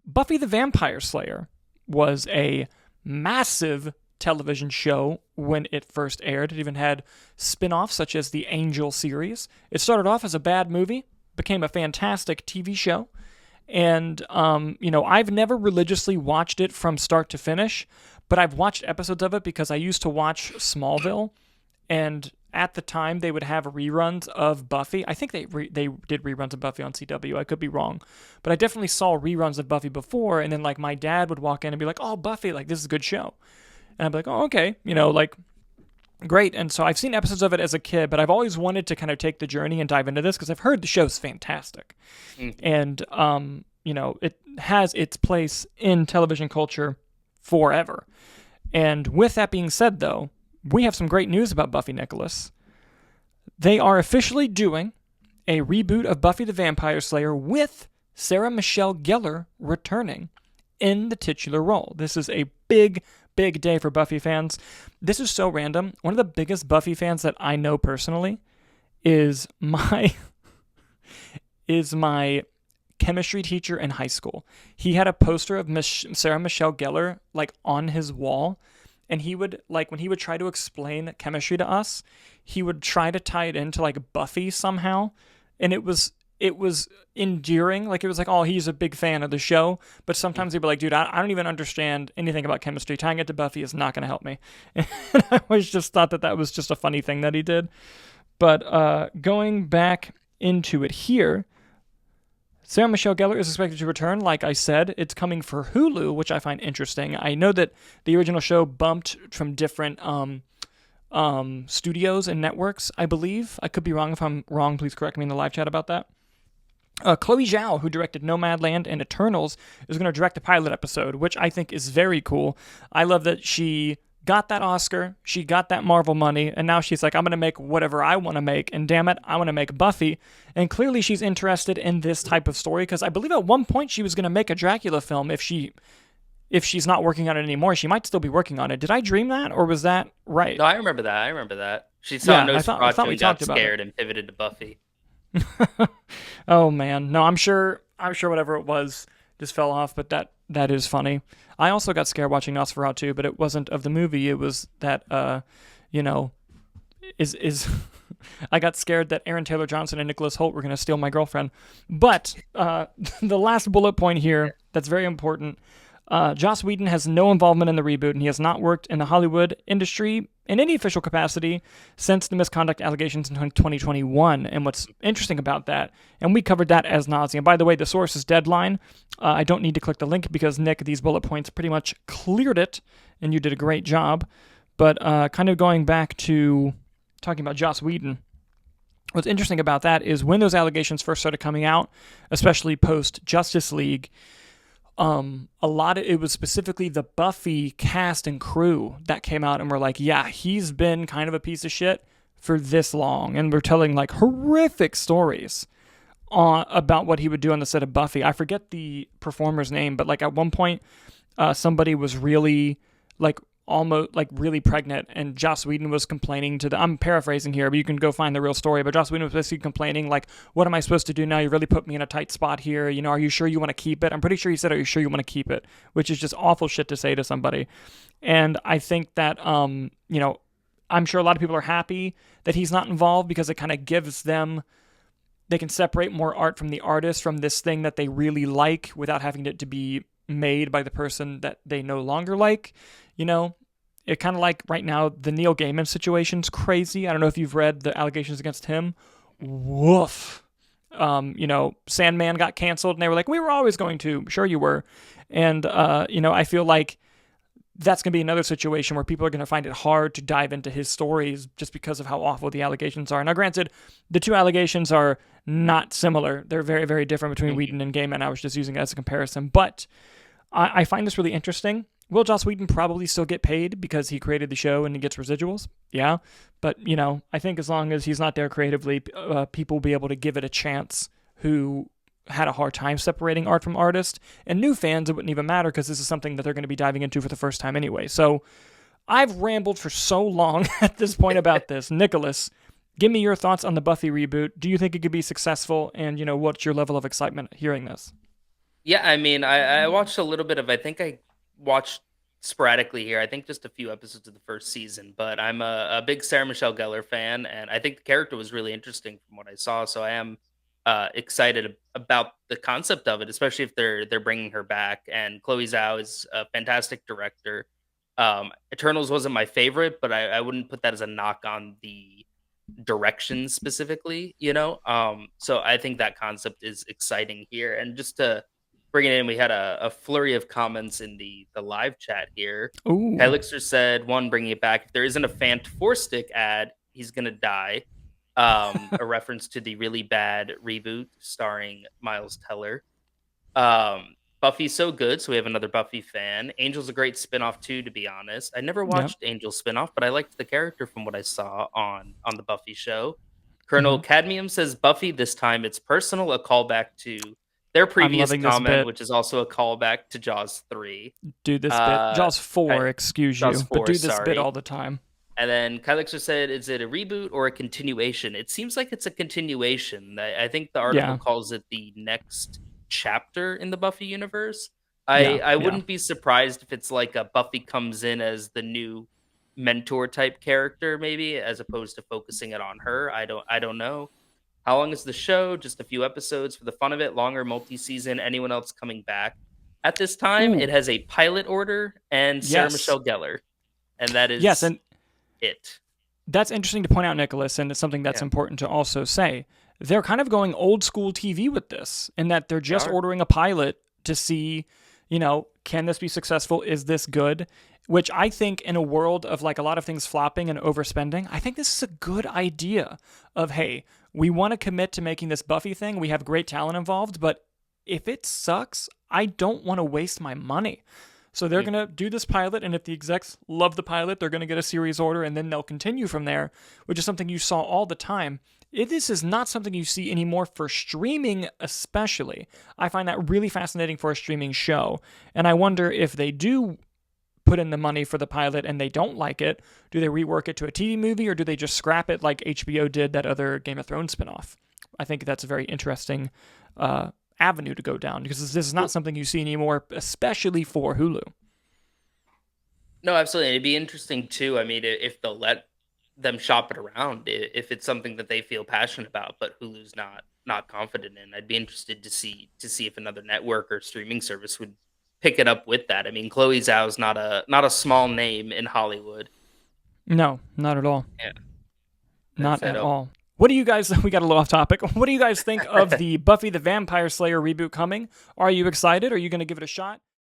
Buffy the Vampire Slayer was a massive television show when it first aired. It even had spin-offs such as the Angel series. It started off as a bad movie, became a fantastic TV show, and I've never religiously watched it from start to finish, but I've watched episodes of it because I used to watch Smallville, and at the time they would have reruns of Buffy. I think they did reruns of Buffy on CW. I could be wrong, but I definitely saw reruns of Buffy before, and then like my dad would walk in and be like, "Oh, Buffy, like this is a good show," and I'd be like, "Oh, okay, like great." And so I've seen episodes of it as a kid, but I've always wanted to kind of take the journey and dive into this because I've heard the show's fantastic, and it has its place in television culture forever. And with that being said, though, we have some great news about Buffy, Nicholas. They are officially doing a reboot of Buffy the Vampire Slayer with Sarah Michelle Gellar returning in the titular role. This is a big day for Buffy fans. This is so random. One of the biggest Buffy fans that I know personally is my chemistry teacher in high school. He had a poster of Sarah Michelle Gellar like on his wall. And he would, like, when he would try to explain chemistry to us, he would try to tie it into, like, Buffy somehow. And it was endearing. Like, it was like, oh, he's a big fan of the show. But sometimes he'd be like, dude, I don't even understand anything about chemistry. Tying it to Buffy is not going to help me. And I always just thought that was just a funny thing that he did. But going back into it here, Sarah Michelle Gellar is expected to return. Like I said, it's coming for Hulu, which I find interesting. I know that the original show bumped from different studios and networks, I believe. I could be wrong. If I'm wrong, please correct me in the live chat about that. Chloe Zhao, who directed Nomadland and Eternals, is going to direct the pilot episode, which I think is very cool. I love that she got that Oscar, she got that Marvel money, and now she's like, I'm going to make whatever I want to make, and damn it, I want to make Buffy. And clearly she's interested in this type of story, because I believe at one point she was going to make a Dracula film if she's not working on it anymore. She might still be working on it. Did I dream that, or was that right? No, I remember that. She saw Nosferatu and got scared and pivoted to Buffy. Oh, man. No, I'm sure whatever it was just fell off, but that is funny. I also got scared watching Nosferatu, but it wasn't of the movie. It was that, I got scared that Aaron Taylor Johnson and Nicholas Hoult were going to steal my girlfriend. But the last bullet point here that's very important, Joss Whedon has no involvement in the reboot, and he has not worked in the Hollywood industry in any official capacity since the misconduct allegations in 2021. And what's interesting about that, and we covered that as nauseam. By the way, the source is Deadline. I don't need to click the link because, Nick, these bullet points pretty much cleared it, and you did a great job. But kind of going back to talking about Joss Whedon, what's interesting about that is when those allegations first started coming out, especially post-Justice League, it was specifically the Buffy cast and crew that came out and were like, yeah, he's been kind of a piece of shit for this long, and we're telling like horrific stories about what he would do on the set of Buffy. I forget the performer's name, but like at one point, somebody was really like almost like really pregnant, and Joss Whedon was complaining to I'm paraphrasing here, but you can go find the real story, but Joss Whedon was basically complaining like, what am I supposed to do now? You really put me in a tight spot here. Are you sure you want to keep it? I'm pretty sure he said, are you sure you want to keep it? Which is just awful shit to say to somebody. And I think that, I'm sure a lot of people are happy that he's not involved because it kind of gives them, they can separate more art from the artist from this thing that they really like without having it to be made by the person that they no longer like. It kind of like right now, the Neil Gaiman situation's crazy. I don't know if you've read the allegations against him. Woof. Sandman got canceled and they were like, we were always going to. Sure you were. And, I feel like that's going to be another situation where people are going to find it hard to dive into his stories just because of how awful the allegations are. Now, granted, the two allegations are not similar. They're very, very different between Whedon and Gaiman. I was just using it as a comparison. But I find this really interesting. Will Joss Whedon probably still get paid because he created the show and he gets residuals? Yeah. But, I think as long as he's not there creatively, people will be able to give it a chance who had a hard time separating art from artist. And new fans, it wouldn't even matter because this is something that they're going to be diving into for the first time anyway. So I've rambled for so long at this point about this. Nicholas, give me your thoughts on the Buffy reboot. Do you think it could be successful? And, what's your level of excitement hearing this? Yeah, I mean, I watched a little bit of. I think I watched sporadically here. I think just a few episodes of the first season, but I'm a big Sarah Michelle Gellar fan, and I think the character was really interesting from what I saw. So I am excited about the concept of it, especially if they're bringing her back. And Chloe Zhao is a fantastic director. Eternals wasn't my favorite, but I wouldn't put that as a knock on the direction specifically, so I think that concept is exciting here. And just to bring it in, we had a flurry of comments in the live chat here. Ooh. Kylixer said, one, bringing it back, if there isn't a Fant 4-stick ad, he's gonna die. A reference to the really bad reboot starring Miles Teller. Buffy's so good, so we have another Buffy fan. Angel's a great spinoff too, to be honest. I never Yep. watched Angel's spinoff, but I liked the character from what I saw on the Buffy show. Mm-hmm. Colonel Cadmium says Buffy this time it's personal, a callback to their previous comment, which is also a callback to Jaws 3. Do this bit. Jaws 4, excuse Jaws you. 4, but do this bit all the time. And then Kylixer said, is it a reboot or a continuation? It seems like it's a continuation. I think the article calls it the next chapter in the Buffy universe. I wouldn't be surprised if it's like a Buffy comes in as the new mentor type character, maybe, as opposed to focusing it on her. I don't know. How long is the show? Just a few episodes for the fun of it. Longer, multi-season. Anyone else coming back? At this time, it has a pilot order and Sarah Michelle Gellar, and that is it. That's interesting to point out, Nicholas, and it's something that's important to also say. They're kind of going old school TV with this, in that they're just ordering a pilot to see, can this be successful? Is this good? Which I think in a world of like a lot of things flopping and overspending, I think this is a good idea of, hey, we want to commit to making this Buffy thing. We have great talent involved, but if it sucks, I don't want to waste my money. So they're going to do this pilot, and if the execs love the pilot, they're going to get a series order, and then they'll continue from there, which is something you saw all the time. This is not something you see anymore for streaming, especially. I find that really fascinating for a streaming show, and I wonder if they do put in the money for the pilot and they don't like it, do they rework it to a TV movie, or do they just scrap it like HBO did that other Game of Thrones spinoff? I think that's a very interesting avenue to go down, because this is not something you see anymore, especially for Hulu. No, absolutely. It'd be interesting too. I mean, if they'll let them shop it around, if it's something that they feel passionate about, but Hulu's not confident in. I'd be interested to see if another network or streaming service would pick it up with that. I mean, Chloe Zhao's not a small name in Hollywood. No, not at all. Yeah, not at all. What do you guys, we got a little off topic. What do you guys think of the Buffy the Vampire Slayer reboot coming? Are you excited? Are you going to give it a shot?